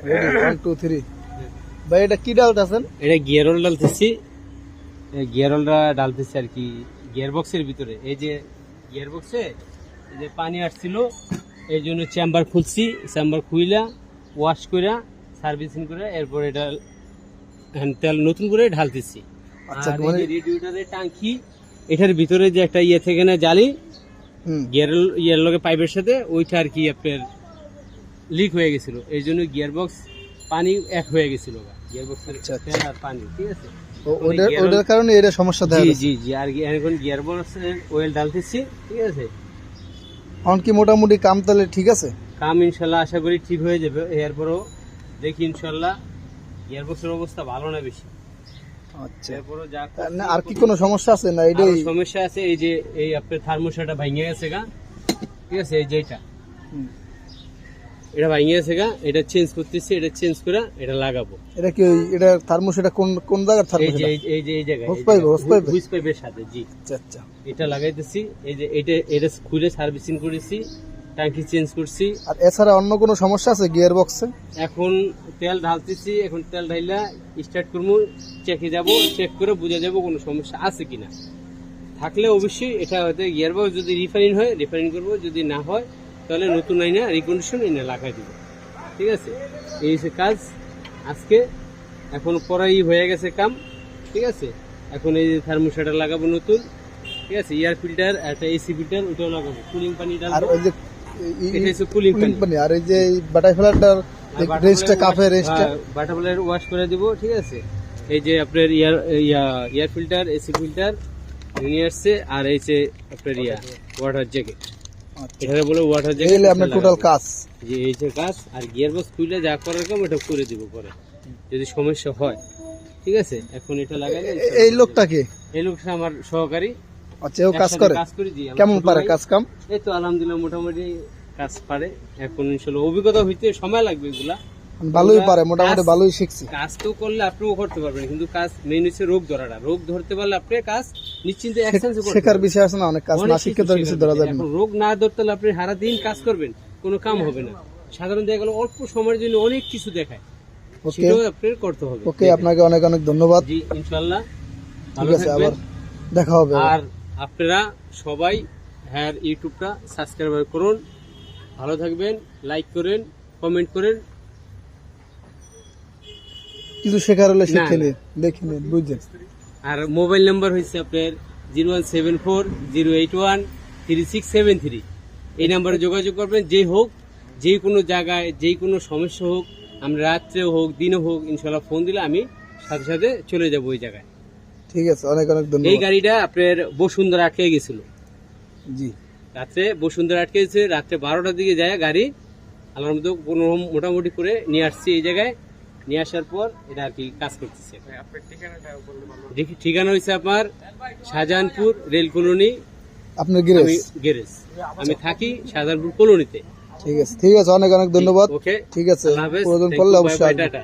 Ready 1 2 3 ভাই এটা কি ডালতেছেন? এটা গিয়ার অয়েল ডালতেছি, গিয়ার অয়েলটা ডালতেছি আর কি গিয়ার বক্সের ভিতরে। এই যে গিয়ার বক্সে এই যে পানি আসছিল, এই জন্য চেম্বার খুলছি, চেম্বার খুইলা ওয়াশ করে সার্ভিসিং করে এরপর এটা তেল নতুন করে ঢালতেছি। আচ্ছা, আর এই যে রেডিয়েটরের টাঙ্কি, এটার ভিতরে যে একটা ইয়ে থেকে না জালি গিয়ার লগে পাইপের সাথে, ওইটা আর কি আপনার লিক হয়ে গেছিল, এই জন্য গিয়ার বক্স পানি এক হয়ে গেছিল গিয়ার বক্সের তেল আর পানি। ঠিক আছে, ওটার কারণে এটা সমস্যা দেখা জি জি। আর এখন গিয়ার বক্সের অয়েল ডালতেছি। ঠিক আছে, এখন কি মোটামুটি কাম তাহলে ঠিক আছে? কাম ইনশাল্লাহ আশা করি ঠিক হয়ে যাবে। এরপরও দেখি ইনশাল্লাহ গিয়ার বক্সের অবস্থা ভালো না বেশি। আচ্ছা, এরপরও যা আর কি কোনো সমস্যা আছে না? এটাই সমস্যা আছে, এই যে এই আপনার থার্মোস্টারটা ভেঙে গেছে গা। ঠিক আছে, এই যে এটা ভেঙে গেছে গা, এটা চেঞ্জ করতেছি, এটা চেঞ্জ করে এটা লাগাবো। এটা কি এটা থার্মোস্টারটা কোন জায়গার থার্মোস্টার? এই যে এই জায়গায় হোস পাইপের সাথে। জি আচ্ছা, এটা লাগাইতেছি। এই যে এটা খুলে সার্ভিসিং করেছি, ট্যাঙ্কি চেঞ্জ করছি। আর এছাড়া অন্য কোনো সমস্যা আছে গিয়ার বক্সে? এখন তেল ঢালতেছি, এখন তেল ঢাইলা স্টার্ট করবো, চেকে যাব, চেক করে বুঝে যাব কোনো সমস্যা আছে কিনা। থাকলে অবশ্যই এটা হয়তো গিয়ার বক্স যদি রিফাইন হয় রিফাইন করবো, যদি না হয় তাহলে নতুন আইনা রিকন্ডিশন এনে লাগাই দিব। ঠিক আছে, এই হচ্ছে কাজ আজকে। এখন পরাই হয়ে গেছে কাম। ঠিক আছে, এখন এই যে থার্মোস্টার লাগাবো নতুন। ঠিক আছে, এয়ার ফিল্টার, একটা এসি ফিল্টার, ওটাও লাগাবো। কুলিং পানি আর ডালবো, ওই যে এটা হচ্ছে কুলিং পানি। আর এই যে বাটারফ্লাইটার রেস্টটা কাফে রেস্টটা বাটারফ্লাই ওয়াশ করে দিব। ঠিক আছে, এই যে আপনার এয়ার ফিল্টার, এসি ফিল্টার নিয়ে আসছে, আর এই যে আপনার ওয়াটার জ্যাকেট, এখানে বলে ওয়াটার জ্যাকেট। এই আপনার টোটাল কাজ, যে এই যে কাজ। আর গিয়ার বক্স খুলে যা করার কাম এটা করে দিব পরে যদি সমস্যা হয়। ঠিক আছে, এখন এটা লাগাইলে এই লোকটাকে, এই লোকটা আমার সহকারী। আচ্ছা, ও কাজ করে? কাজ করি। জি, কেমন পারে কাজ কাম? এই তো আলহামদুলিল্লাহ মোটামুটি কাজ পারে। এখন ইনশাআল্লাহ অভিজ্ঞতা হইতে সময় লাগবে, এগুলা ভালোই পারে, মোটামুটি ভালোই শিখছি। কাজ তো করলে আপনিও করতে পারবেন, কিন্তু কাজ মেইন হচ্ছে রোগ ধরাটা। রোগ ধরতে পারলে আপনি কাজ নিশ্চিন্তে এক্সচেঞ্জ করতে শেখার বিষয় আছে না, অনেক কাজ না শিখে তো কিছু ধরা যাবে না। এখন রোগ না ধরতে হলে আপনি সারা দিন কাজ করবেন, কোনো কাম হবে না। সাধারণত দেখা গেল অল্প সময়ের জন্য অনেক কিছু দেখায়, সেটাও আপনার করতে হবে। ওকে, আপনাকে অনেক অনেক ধন্যবাদ। জি ইনশাআল্লাহ, ঠিক আছে, আবার দেখা হবে। আর আপনারা সবাই ইউটিউবটা সাবস্ক্রাইব করুন। ভালো থাকবেন, লাইক করেন, কমেন্ট করেন। কিছু শেখার হলে শিখে নিন, দেখে নিন, বুঝছেন। আর মোবাইল নাম্বার হচ্ছে আপনার 0174081367 এই নাম্বারে যোগাযোগ করবেন। যে হোক, যে কোনো জায়গায়, যে কোনো সমস্যা হোক, আমরা রাত্রেও হোক দিনও হোক, ইনশাল্লাহ ফোন দিলে আমি সাথে সাথে চলে যাব ওই জায়গায়। ঠিক আছে, অনেক অনেক ধন্যবাদ। এই গাড়িটা আপনার বসুন্ধরা আটকে গেছিল। জি, রাত্রে বসুন্ধরা আটকে গেছে, রাত্রে 12টার দিকে যায় গাড়ি। আল্লাহর মতো কোনো মোটামুটি করে নিয়ে আসছি এই জায়গায়। নিয়ে আসার পর এটা আর কি কাজ করতেছে। ঠিকানা হয়েছে আপনার শাহজাহানপুর রেল কলোনি, আপনার গ্যারেজ। আমি থাকি শাহজাহানপুর কলোনিতে। ঠিক আছে, ঠিক আছে, অনেক অনেক ধন্যবাদ। ওকে, ঠিক আছে, আল্লাহ হাফেজ। প্রয়োজন পড়লে অবশ্যই টাটা।